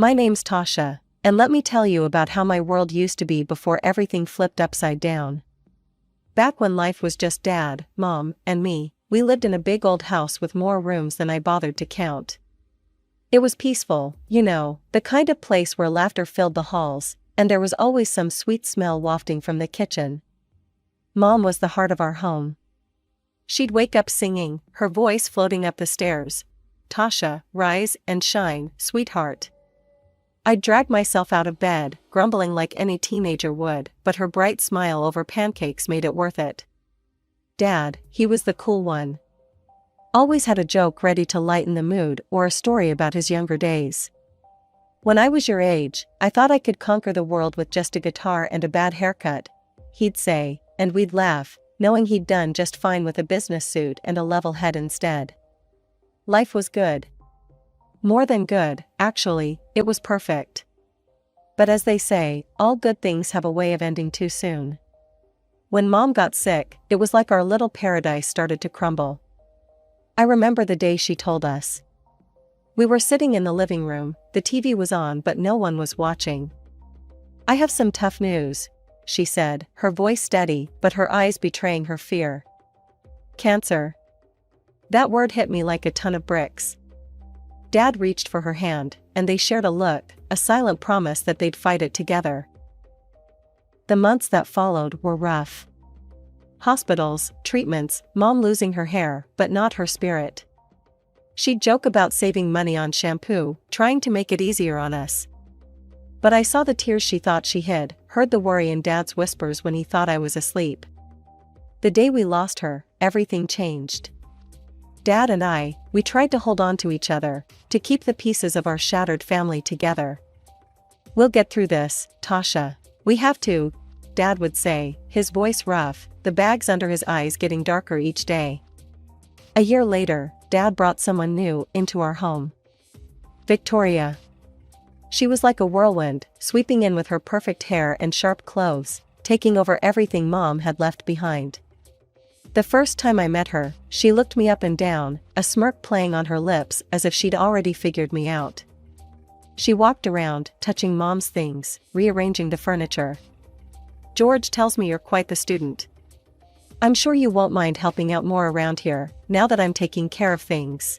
My name's Tasha, and let me tell you about how my world used to be before everything flipped upside down. Back when life was just Dad, Mom, and me, we lived in a big old house with more rooms than I bothered to count. It was peaceful, the kind of place where laughter filled the halls, and there was always some sweet smell wafting from the kitchen. Mom was the heart of our home. She'd wake up singing, her voice floating up the stairs. "Tasha, rise and shine, sweetheart." I'd drag myself out of bed, grumbling like any teenager would, but her bright smile over pancakes made it worth it. Dad, he was the cool one. Always had a joke ready to lighten the mood or a story about his younger days. "When I was your age, I thought I could conquer the world with just a guitar and a bad haircut," he'd say, and we'd laugh, knowing he'd done just fine with a business suit and a level head instead. Life was good. More than good, actually, it was perfect. But as they say, all good things have a way of ending too soon. When Mom got sick, it was like our little paradise started to crumble. I remember the day she told us. We were sitting in the living room, the TV was on but no one was watching. "I have some tough news," she said, her voice steady but her eyes betraying her fear. "Cancer." That word hit me like a ton of bricks. Dad reached for her hand, and they shared a look, a silent promise that they'd fight it together. The months that followed were rough. Hospitals, treatments, Mom losing her hair, but not her spirit. She'd joke about saving money on shampoo, trying to make it easier on us. But I saw the tears she thought she hid, heard the worry in Dad's whispers when he thought I was asleep. The day we lost her, everything changed. Dad and we tried to hold on to each other, to keep the pieces of our shattered family together. "We'll get through this, Tasha. We have to," Dad would say, his voice rough, the bags under his eyes getting darker each day. A year later, Dad brought someone new into our home. Victoria. She was like a whirlwind, sweeping in with her perfect hair and sharp clothes, taking over everything Mom had left behind. The first time I met her, she looked me up and down, a smirk playing on her lips as if she'd already figured me out. She walked around, touching Mom's things, rearranging the furniture. "George tells me you're quite the student. I'm sure you won't mind helping out more around here, now that I'm taking care of things."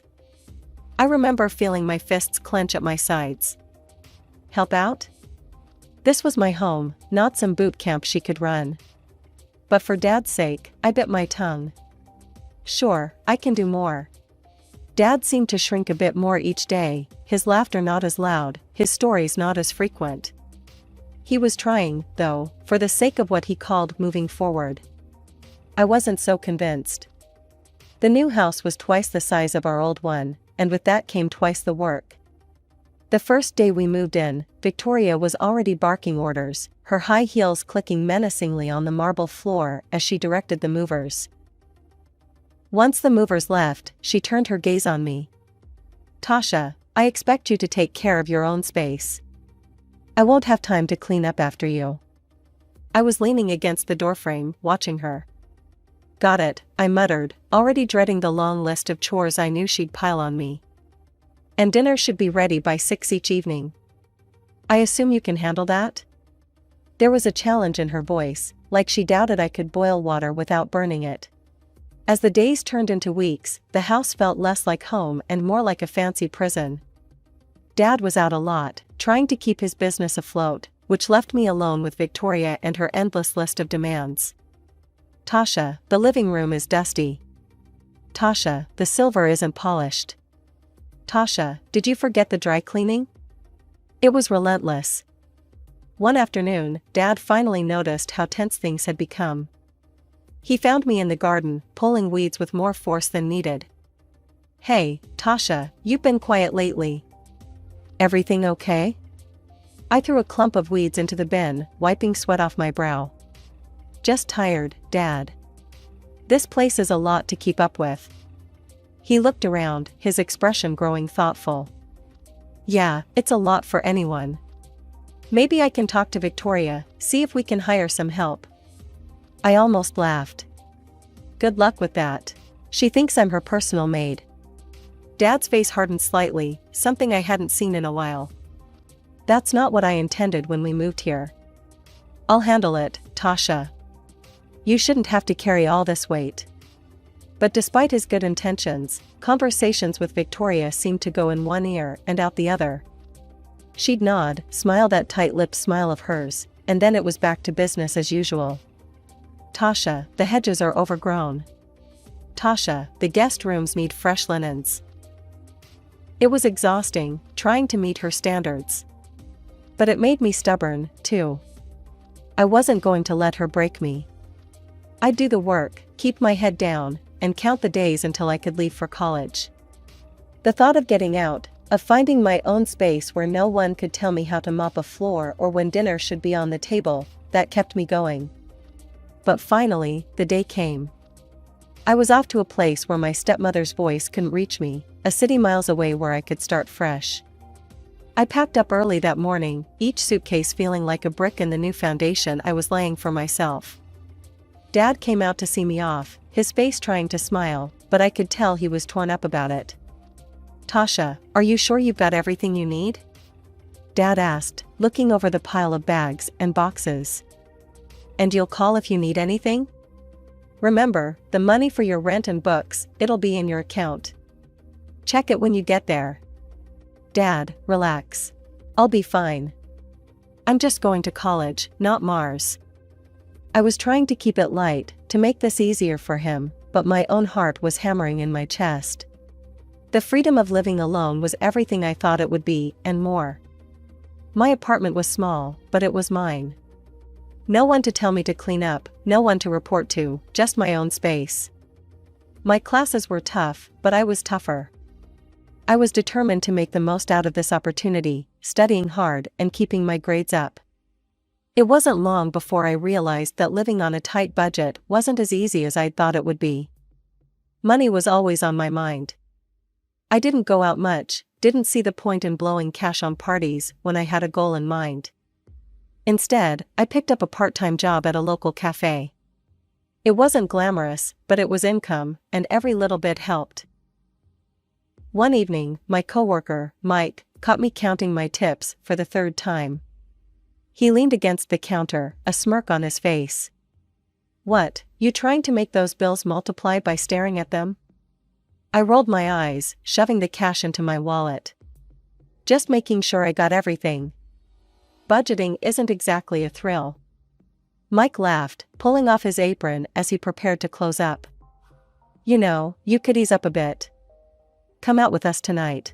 I remember feeling my fists clench at my sides. Help out? This was my home, not some boot camp she could run. But for Dad's sake, I bit my tongue. "Sure, I can do more." Dad seemed to shrink a bit more each day, his laughter not as loud, his stories not as frequent. He was trying, though, for the sake of what he called moving forward. I wasn't so convinced. The new house was twice the size of our old one, and with that came twice the work. The first day we moved in, Victoria was already barking orders, her high heels clicking menacingly on the marble floor as she directed the movers. Once the movers left, she turned her gaze on me. "Tasha, I expect you to take care of your own space. I won't have time to clean up after you." I was leaning against the doorframe, watching her. "Got it," I muttered, already dreading the long list of chores I knew she'd pile on me. "And dinner should be ready by 6 each evening. I assume you can handle that?" There was a challenge in her voice, like she doubted I could boil water without burning it. As the days turned into weeks, the house felt less like home and more like a fancy prison. Dad was out a lot, trying to keep his business afloat, which left me alone with Victoria and her endless list of demands. "Tasha, the living room is dusty." "Tasha, the silver isn't polished." "Tasha, did you forget the dry cleaning?" It was relentless. One afternoon, Dad finally noticed how tense things had become. He found me in the garden, pulling weeds with more force than needed. "Hey, Tasha, you've been quiet lately. Everything okay?" I threw a clump of weeds into the bin, wiping sweat off my brow. "Just tired, Dad. This place is a lot to keep up with." He looked around, his expression growing thoughtful. "Yeah, it's a lot for anyone. Maybe I can talk to Victoria, see if we can hire some help." I almost laughed. "Good luck with that. She thinks I'm her personal maid." Dad's face hardened slightly, something I hadn't seen in a while. That's not what I intended when we moved here. I'll handle it, Tasha. You shouldn't have to carry all this weight. But despite his good intentions, conversations with Victoria seemed to go in one ear and out the other. She'd nod, smile that tight-lipped smile of hers, and then it was back to business as usual. Tasha, the hedges are overgrown. Tasha, the guest rooms need fresh linens. It was exhausting, trying to meet her standards. But it made me stubborn, too. I wasn't going to let her break me. I'd do the work, keep my head down, and count the days until I could leave for college. The thought of getting out, of finding my own space where no one could tell me how to mop a floor or when dinner should be on the table, that kept me going. But finally, the day came. I was off to a place where my stepmother's voice couldn't reach me, a city miles away where I could start fresh. I packed up early that morning, each suitcase feeling like a brick in the new foundation I was laying for myself. Dad came out to see me off, his face trying to smile, but I could tell he was torn up about it. Tasha, are you sure you've got everything you need? Dad asked, looking over the pile of bags and boxes. And you'll call if you need anything? Remember, the money for your rent and books, it'll be in your account. Check it when you get there. Dad, relax. I'll be fine. I'm just going to college, not Mars. I was trying to keep it light, to make this easier for him, but my own heart was hammering in my chest. The freedom of living alone was everything I thought it would be, and more. My apartment was small, but it was mine. No one to tell me to clean up, no one to report to, just my own space. My classes were tough, but I was tougher. I was determined to make the most out of this opportunity, studying hard and keeping my grades up. It wasn't long before I realized that living on a tight budget wasn't as easy as I'd thought it would be. Money was always on my mind. I didn't go out much, didn't see the point in blowing cash on parties when I had a goal in mind. Instead, I picked up a part-time job at a local cafe. It wasn't glamorous, but it was income, and every little bit helped. One evening, my coworker, Mike, caught me counting my tips for the third time. He leaned against the counter, a smirk on his face. What, you trying to make those bills multiply by staring at them? I rolled my eyes, shoving the cash into my wallet. Just making sure I got everything. Budgeting isn't exactly a thrill. Mike laughed, pulling off his apron as he prepared to close up. You know, you could ease up a bit. Come out with us tonight.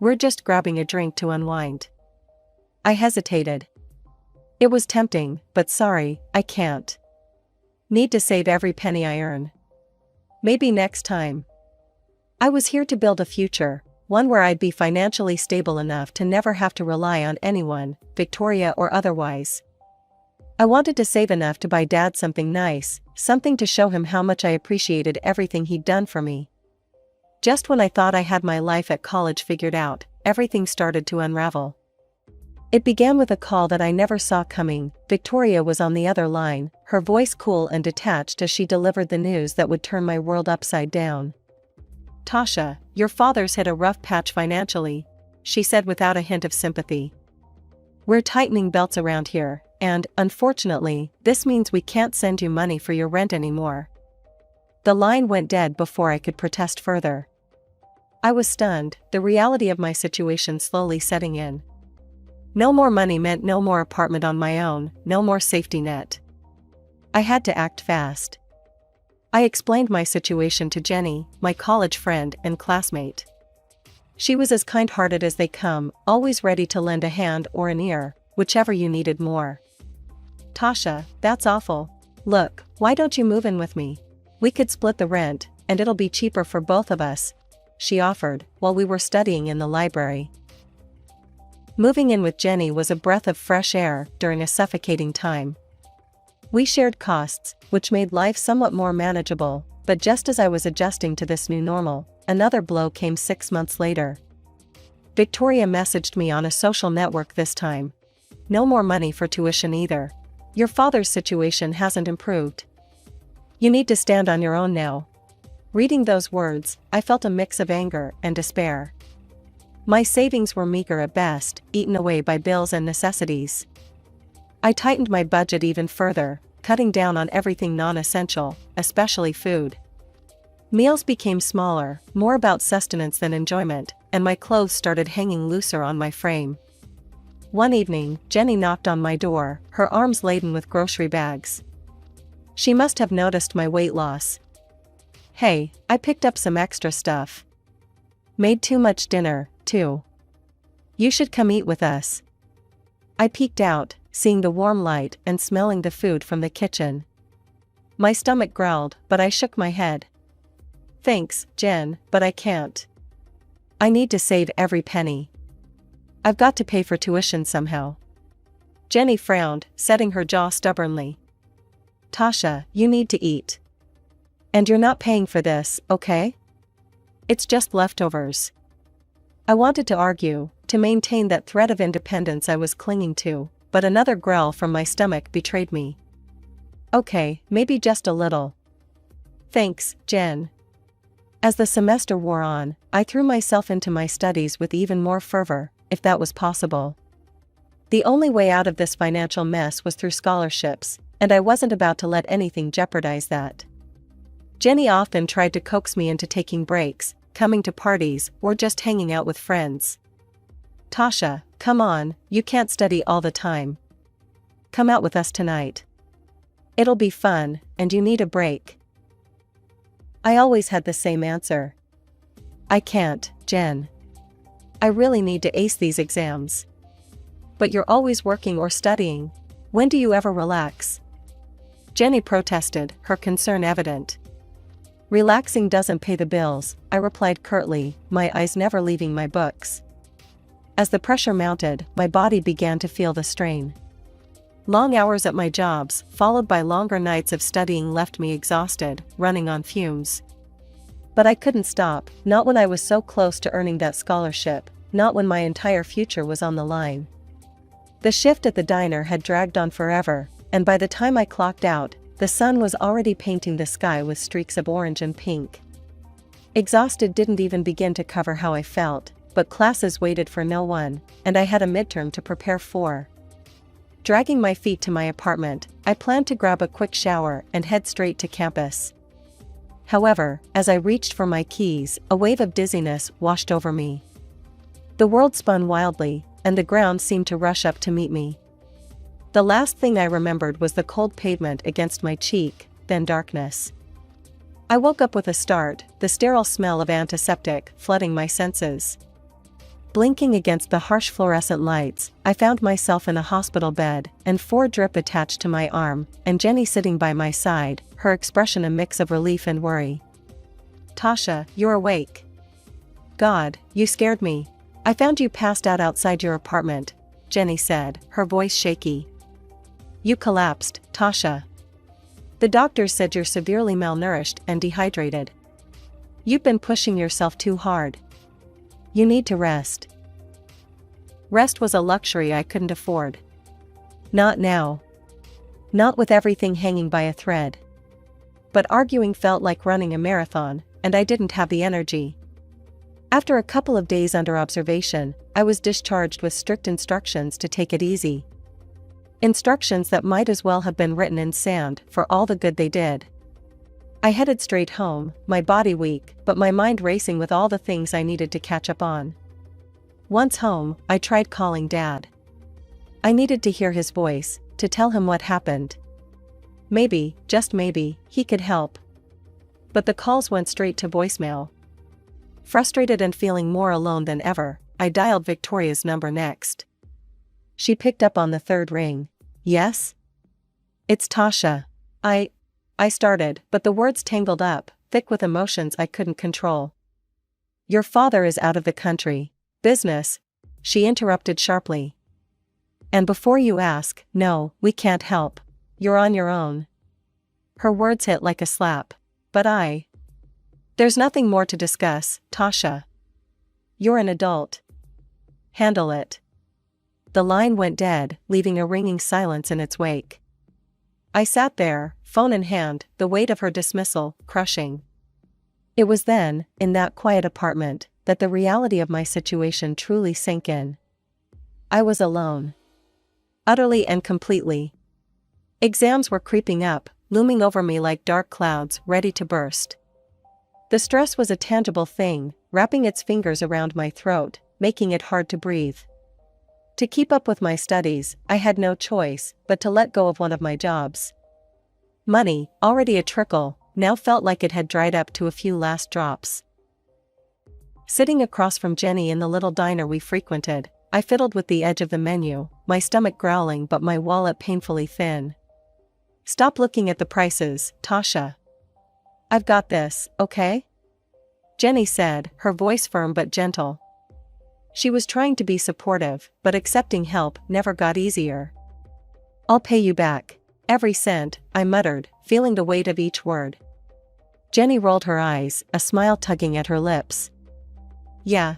We're just grabbing a drink to unwind. I hesitated. It was tempting, but sorry, I can't. Need to save every penny I earn. Maybe next time. I was here to build a future, one where I'd be financially stable enough to never have to rely on anyone, Victoria or otherwise. I wanted to save enough to buy Dad something nice, something to show him how much I appreciated everything he'd done for me. Just when I thought I had my life at college figured out, everything started to unravel. It began with a call that I never saw coming. Victoria was on the other line, her voice cool and detached as she delivered the news that would turn my world upside down. Tasha, your father's hit a rough patch financially, she said without a hint of sympathy. We're tightening belts around here, and, unfortunately, this means we can't send you money for your rent anymore. The line went dead before I could protest further. I was stunned, the reality of my situation slowly setting in. No more money meant no more apartment on my own, no more safety net. I had to act fast. I explained my situation to Jenny, my college friend and classmate. She was as kind-hearted as they come, always ready to lend a hand or an ear, whichever you needed more. Tasha, that's awful. Look, why don't you move in with me? We could split the rent, and it'll be cheaper for both of us, she offered, while we were studying in the library. Moving in with Jenny was a breath of fresh air during a suffocating time. We shared costs, which made life somewhat more manageable, but just as I was adjusting to this new normal, another blow came 6 months later. Victoria messaged me on a social network this time. No more money for tuition either. Your father's situation hasn't improved. You need to stand on your own now. Reading those words, I felt a mix of anger and despair. My savings were meager at best, eaten away by bills and necessities. I tightened my budget even further, cutting down on everything non-essential, especially food. Meals became smaller, more about sustenance than enjoyment, and my clothes started hanging looser on my frame. One evening, Jenny knocked on my door, her arms laden with grocery bags. She must have noticed my weight loss. "Hey, I picked up some extra stuff. Made too much dinner, too. You should come eat with us." I peeked out, seeing the warm light and smelling the food from the kitchen. My stomach growled, but I shook my head. "Thanks, Jen, but I can't. I need to save every penny. I've got to pay for tuition somehow." Jenny frowned, setting her jaw stubbornly. "Tasha, you need to eat. And you're not paying for this, okay? It's just leftovers." I wanted to argue, to maintain that thread of independence I was clinging to, but another growl from my stomach betrayed me. "Okay, maybe just a little. Thanks, Jen." As the semester wore on, I threw myself into my studies with even more fervor, if that was possible. The only way out of this financial mess was through scholarships, and I wasn't about to let anything jeopardize that. Jenny often tried to coax me into taking breaks, coming to parties, or just hanging out with friends. "Tasha, come on, you can't study all the time. Come out with us tonight. It'll be fun, and you need a break." I always had the same answer. "I can't, Jen. I really need to ace these exams." "But you're always working or studying. When do you ever relax?" Jenny protested, her concern evident. "Relaxing doesn't pay the bills," I replied curtly, my eyes never leaving my books. As the pressure mounted, my body began to feel the strain. Long hours at my jobs, followed by longer nights of studying, left me exhausted, running on fumes. But I couldn't stop, not when I was so close to earning that scholarship, not when my entire future was on the line. The shift at the diner had dragged on forever, and by the time I clocked out, the sun was already painting the sky with streaks of orange and pink. Exhausted didn't even begin to cover how I felt, but classes waited for no one, and I had a midterm to prepare for. Dragging my feet to my apartment, I planned to grab a quick shower and head straight to campus. However, as I reached for my keys, a wave of dizziness washed over me. The world spun wildly, and the ground seemed to rush up to meet me. The last thing I remembered was the cold pavement against my cheek, then darkness. I woke up with a start, the sterile smell of antiseptic flooding my senses. Blinking against the harsh fluorescent lights, I found myself in a hospital bed, and 4 drip attached to my arm, and Jenny sitting by my side, her expression a mix of relief and worry. "Tasha, you're awake. God, you scared me. I found you passed out outside your apartment," Jenny said, her voice shaky. "You collapsed, Tasha. The doctors said you're severely malnourished and dehydrated. You've been pushing yourself too hard. You need to rest." Rest was a luxury I couldn't afford. Not now. Not with everything hanging by a thread. But arguing felt like running a marathon, and I didn't have the energy. After a couple of days under observation, I was discharged with strict instructions to take it easy. Instructions that might as well have been written in sand for all the good they did. I headed straight home, my body weak, but my mind racing with all the things I needed to catch up on. Once home, I tried calling Dad. I needed to hear his voice, to tell him what happened. Maybe, just maybe, he could help. But the calls went straight to voicemail. Frustrated and feeling more alone than ever, I dialed Victoria's number next. She picked up on the 3rd ring. "Yes? It's Tasha. I started, but the words tangled up, thick with emotions I couldn't control. "Your father is out of the country. Business," she interrupted sharply. "And before you ask, no, we can't help. You're on your own." Her words hit like a slap. But "There's nothing more to discuss, Tasha. You're an adult. Handle it." The line went dead, leaving a ringing silence in its wake. I sat there, phone in hand, the weight of her dismissal crushing. It was then, in that quiet apartment, that the reality of my situation truly sank in. I was alone. Utterly and completely. Exams were creeping up, looming over me like dark clouds ready to burst. The stress was a tangible thing, wrapping its fingers around my throat, making it hard to breathe. To keep up with my studies, I had no choice but to let go of one of my jobs. Money, already a trickle, now felt like it had dried up to a few last drops. Sitting across from Jenny in the little diner we frequented, I fiddled with the edge of the menu, my stomach growling but my wallet painfully thin. "Stop looking at the prices, Tasha. I've got this, okay?" Jenny said, her voice firm but gentle. She was trying to be supportive, but accepting help never got easier. "I'll pay you back. Every cent," I muttered, feeling the weight of each word. Jenny rolled her eyes, a smile tugging at her lips. Yeah,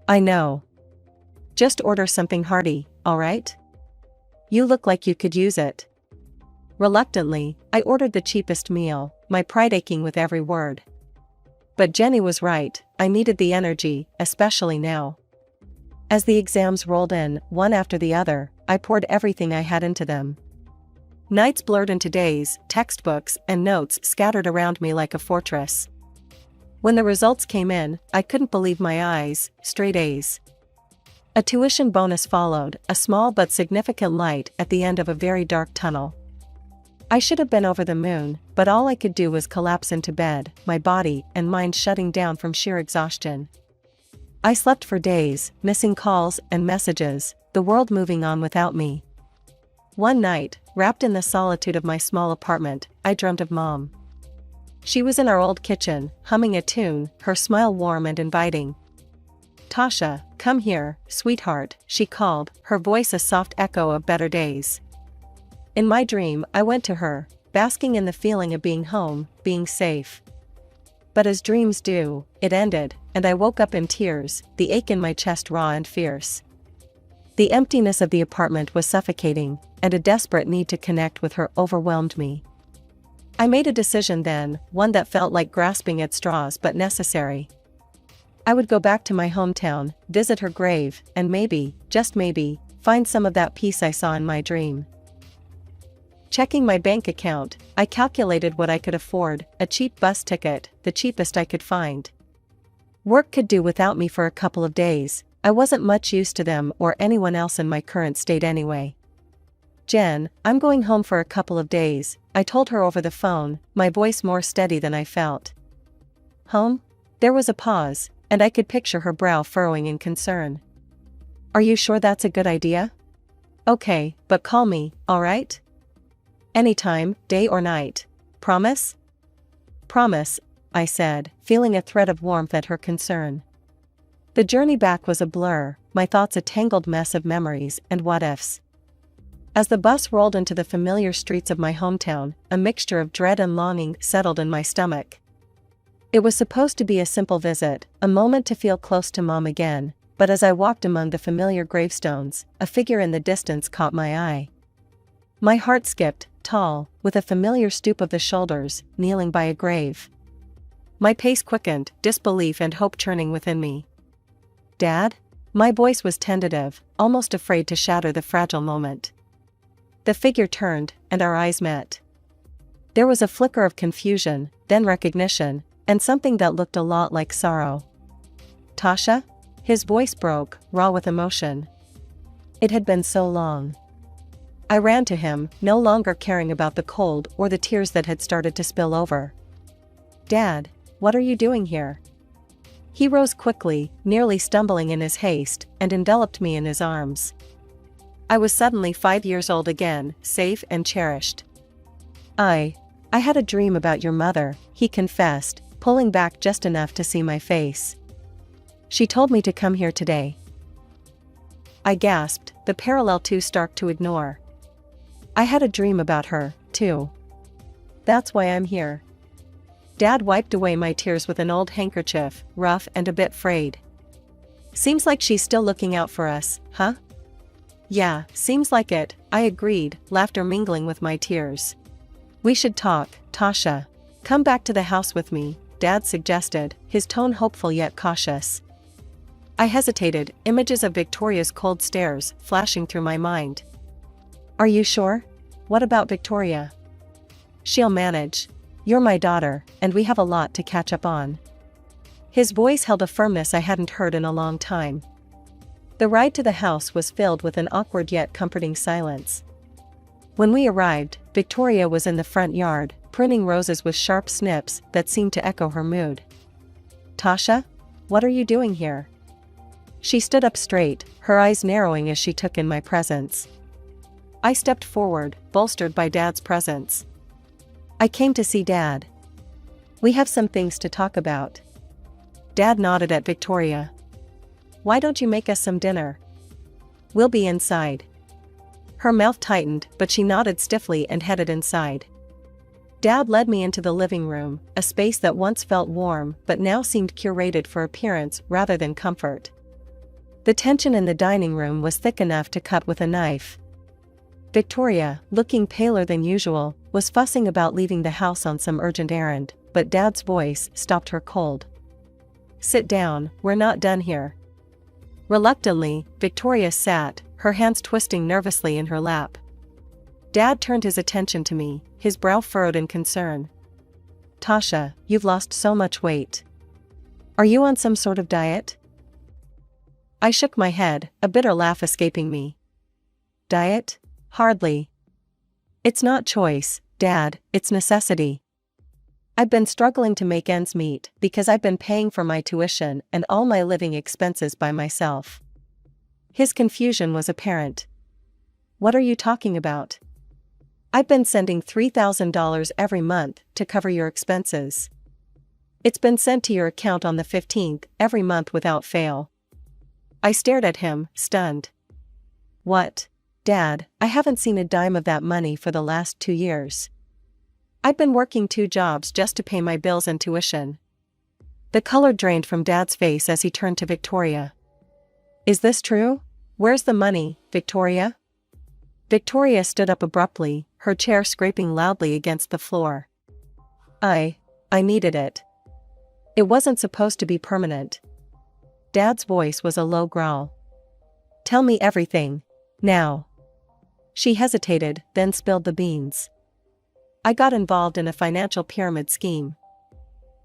I know. Just order something hearty, alright? You look like you could use it." Reluctantly, I ordered the cheapest meal, my pride aching with every word. But Jenny was right, I needed the energy, especially now. As the exams rolled in, one after the other, I poured everything I had into them. Nights blurred into days, textbooks and notes scattered around me like a fortress. When the results came in, I couldn't believe my eyes, straight A's. A tuition bonus followed, a small but significant light at the end of a very dark tunnel. I should have been over the moon, but all I could do was collapse into bed, my body and mind shutting down from sheer exhaustion. I slept for days, missing calls and messages, the world moving on without me. One night, wrapped in the solitude of my small apartment, I dreamt of Mom. She was in our old kitchen, humming a tune, her smile warm and inviting. "Tasha, come here, sweetheart," she called, her voice a soft echo of better days. In my dream, I went to her, basking in the feeling of being home, being safe. But as dreams do, it ended, and I woke up in tears, the ache in my chest raw and fierce. The emptiness of the apartment was suffocating, and a desperate need to connect with her overwhelmed me. I made a decision then, one that felt like grasping at straws but necessary. I would go back to my hometown, visit her grave, and maybe, just maybe, find some of that peace I saw in my dream. Checking my bank account, I calculated what I could afford, a cheap bus ticket, the cheapest I could find. Work could do without me for a couple of days, I wasn't much use to them or anyone else in my current state anyway. "Jen, I'm going home for a couple of days," I told her over the phone, my voice more steady than I felt. "Home?" There was a pause, and I could picture her brow furrowing in concern. "Are you sure that's a good idea?" "Okay, but call me, alright?" "Anytime, day or night. Promise?" "Promise," I said, feeling a thread of warmth at her concern. The journey back was a blur, my thoughts a tangled mess of memories and what-ifs. As the bus rolled into the familiar streets of my hometown, a mixture of dread and longing settled in my stomach. It was supposed to be a simple visit, a moment to feel close to Mom again, but as I walked among the familiar gravestones, a figure in the distance caught my eye. My heart skipped, tall, with a familiar stoop of the shoulders, kneeling by a grave. My pace quickened, disbelief and hope churning within me. "Dad?" My voice was tentative, almost afraid to shatter the fragile moment. The figure turned, and our eyes met. There was a flicker of confusion, then recognition, and something that looked a lot like sorrow. "Tasha?" His voice broke, raw with emotion. It had been so long. I ran to him, no longer caring about the cold or the tears that had started to spill over. "Dad, what are you doing here?" He rose quickly, nearly stumbling in his haste, and enveloped me in his arms. I was suddenly 5 years old again, safe and cherished. I had a dream about your mother," he confessed, pulling back just enough to see my face. "She told me to come here today." I gasped, the parallel too stark to ignore. I had a dream about her, too. That's why I'm here. Dad wiped away my tears with an old handkerchief, rough and a bit frayed. "Seems like she's still looking out for us, huh?" "Yeah, seems like it," I agreed, laughter mingling with my tears. "We should talk, Tasha. Come back to the house with me," Dad suggested, his tone hopeful yet cautious. I hesitated, images of Victoria's cold stares flashing through my mind. Are you sure? What about Victoria? She'll manage. You're my daughter, and we have a lot to catch up on. His voice held a firmness I hadn't heard in a long time. The ride to the house was filled with an awkward yet comforting silence. When we arrived, Victoria was in the front yard, pruning roses with sharp snips that seemed to echo her mood. Tasha? What are you doing here? She stood up straight, her eyes narrowing as she took in my presence. I stepped forward, bolstered by Dad's presence. I came to see Dad. We have some things to talk about. Dad nodded at Victoria. Why don't you make us some dinner? We'll be inside. Her mouth tightened, but she nodded stiffly and headed inside. Dad led me into the living room, a space that once felt warm but now seemed curated for appearance rather than comfort. The tension in the dining room was thick enough to cut with a knife. Victoria, looking paler than usual, was fussing about leaving the house on some urgent errand, but Dad's voice stopped her cold. Sit down, we're not done here. Reluctantly, Victoria sat, her hands twisting nervously in her lap. Dad turned his attention to me, his brow furrowed in concern. Tasha, you've lost so much weight. Are you on some sort of diet? I shook my head, a bitter laugh escaping me. Diet? Hardly. It's not choice, Dad, it's necessity. I've been struggling to make ends meet because I've been paying for my tuition and all my living expenses by myself. His confusion was apparent. What are you talking about? I've been sending $3,000 every month to cover your expenses. It's been sent to your account on the 15th every month without fail. I stared at him, stunned. What? Dad, I haven't seen a dime of that money for the last 2 years. I've been working 2 jobs just to pay my bills and tuition. The color drained from Dad's face as he turned to Victoria. Is this true? Where's the money, Victoria? Victoria stood up abruptly, her chair scraping loudly against the floor. I needed it. It wasn't supposed to be permanent. Dad's voice was a low growl. Tell me everything, now. She hesitated, then spilled the beans. I got involved in a financial pyramid scheme.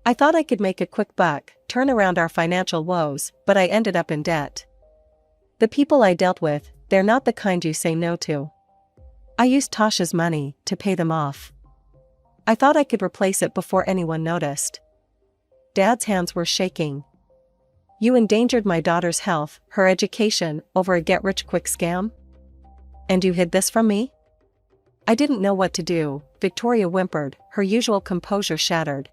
I thought I could make a quick buck, turn around our financial woes, but I ended up in debt. The people I dealt with, they're not the kind you say no to. I used Tasha's money to pay them off. I thought I could replace it before anyone noticed. Dad's hands were shaking. You endangered my daughter's health, her education, over a get-rich-quick scam? And you hid this from me? I didn't know what to do, Victoria whimpered, her usual composure shattered.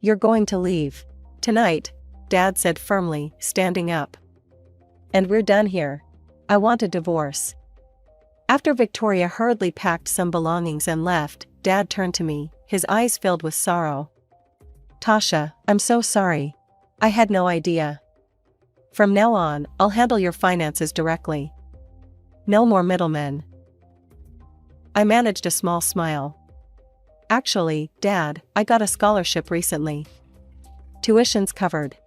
You're going to leave. Tonight, Dad said firmly, standing up. And we're done here. I want a divorce. After Victoria hurriedly packed some belongings and left, Dad turned to me, his eyes filled with sorrow. Tasha, I'm so sorry. I had no idea. From now on, I'll handle your finances directly. No more middlemen. I managed a small smile. Actually, Dad, I got a scholarship recently. Tuition's covered.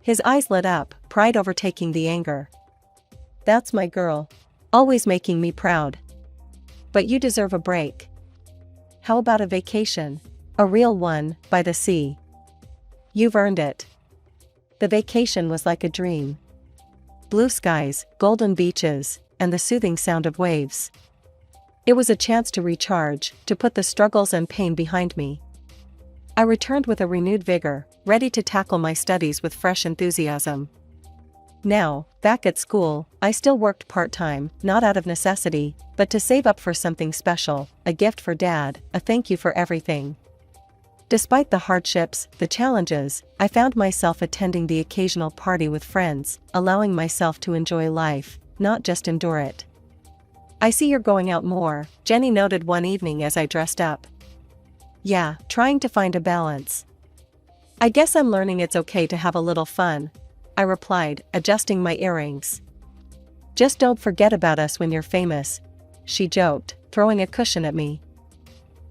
His eyes lit up, pride overtaking the anger. That's my girl. Always making me proud. But you deserve a break. How about a vacation? A real one, by the sea. You've earned it. The vacation was like a dream. Blue skies, golden beaches, and the soothing sound of waves. It was a chance to recharge, to put the struggles and pain behind me. I returned with a renewed vigor, ready to tackle my studies with fresh enthusiasm. Now, back at school, I still worked part-time, not out of necessity, but to save up for something special, a gift for Dad, a thank you for everything. Despite the hardships, the challenges, I found myself attending the occasional party with friends, allowing myself to enjoy life, not just endure it. I see you're going out more, Jenny noted one evening as I dressed up. Yeah, trying to find a balance. I guess I'm learning it's okay to have a little fun, I replied, adjusting my earrings. Just don't forget about us when you're famous, she joked, throwing a cushion at me.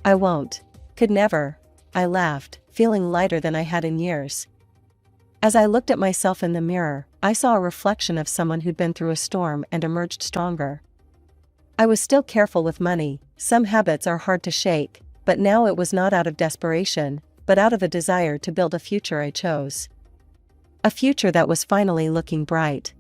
I won't. Could never. I laughed, feeling lighter than I had in years. As I looked at myself in the mirror, I saw a reflection of someone who'd been through a storm and emerged stronger. I was still careful with money. Some habits are hard to shake, but now it was not out of desperation, but out of a desire to build a future I chose. A future that was finally looking bright.